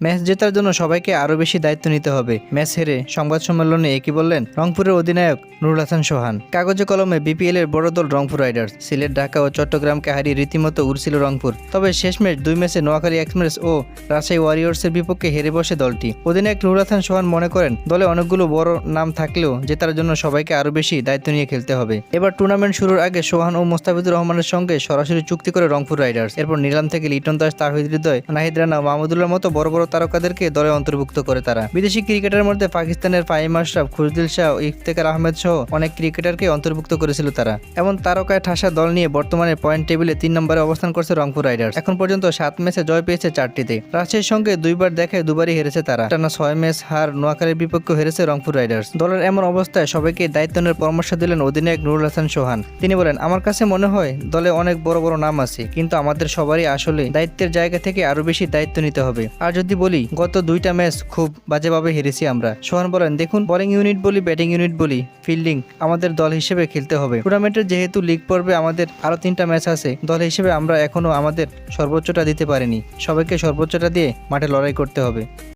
Match জেতার জন্য সবাইকে আরও বেশি দায়িত্ব নিতে হবে। ম্যাচ হেরে সংবাদ সম্মেলনে একই বললেন রংপুরের অধিনায়ক নুরুল হাসান সোহান। কাগজে কলমে বিপিএল এর বড় দল রংপুর রাইডার্স। সিলেট, ঢাকা ও চট্টগ্রামকে হারিয়ে রীতিমতো উড়ছিল রংপুর। তবে শেষমেশ 2 ম্যাচে নোয়াখালী এক্সপ্রেস ও রাজশাহী ওয়ারিয়র্সের বিপক্ষে হেরে বসে দলটি। অধিনায়ক নুরুল হাসান সোহান মনে করেন, দলে অনেকগুলো বড় নাম থাকলেও জেতার জন্য সবাইকে আরও বেশি দায়িত্ব নিয়ে খেলতে হবে। এবার টুর্নামেন্ট শুরুর আগে সোহান ও মোস্তাফিজুর রহমানের সঙ্গে সরাসরি চুক্তি করে রংপুর রাইডার্স। এরপর নিলাম থেকে লিটন দাস, তাহিদ হৃদয়, নাহিদ রানা, মাহমুদুল্লাহর মতো বড় বড় তারকাদেরকে দলে অন্তর্ভুক্ত করে তারা। বিদেশি ক্রিকেটারের মধ্যে পাকিস্তানের ফাহিম আশরাফ, খুশদিল শাহ, ইফতেখার আহমেদ সহ অনেক ক্রিকেটারকে অন্তর্ভুক্ত করেছিল তারা। এমন তারকায় ঠাসা দল নিয়ে বর্তমানে পয়েন্ট টেবিলে 3 নম্বরে অবস্থান করছে রংপুর রাইডার্স। এখন পর্যন্ত 7 ম্যাচে জয় পেয়েছে 4টিতে। রাজশাহীর সঙ্গে 2বার দেখায় 2বারই হেরেছে তারা। টানা 6 ম্যাচ হার। নোয়াখালীর বিপক্ষে হেরেছে রংপুর রাইডার্স। দলের এমন অবস্থায় সবাইকে দায়িত্ব নেওয়ার পরামর্শ দিলেন অধিনায়ক নুরুল হাসান সোহান। তিনি বলেন, আমার কাছে মনে হয় দলে অনেক বড় বড় নাম আছে, কিন্তু আমাদের সবারই আসলে দায়িত্বের জায়গা থেকে আরো বেশি দায়িত্ব নিতে হবে। আর যদি বলি, গত 2টা ম্যাচ খুব বাজেভাবে হেরেছি আমরা। সোহান বলেন, দেখুন, বোলিং ইউনিট বলি, ব্যাটিং ইউনিট বলি, ফিল্ডিং আমাদের দল হিসেবে খেলতে হবে। টুর্নামেন্টের যেহেতু লিগ পর্বে আমাদের আরো 3টা ম্যাচ আছে, দল হিসেবে আমরা এখনো আমাদের সর্বোচ্চটা দিতে পারিনি। সবাইকে সর্বোচ্চটা দিয়ে মাঠে লড়াই করতে হবে।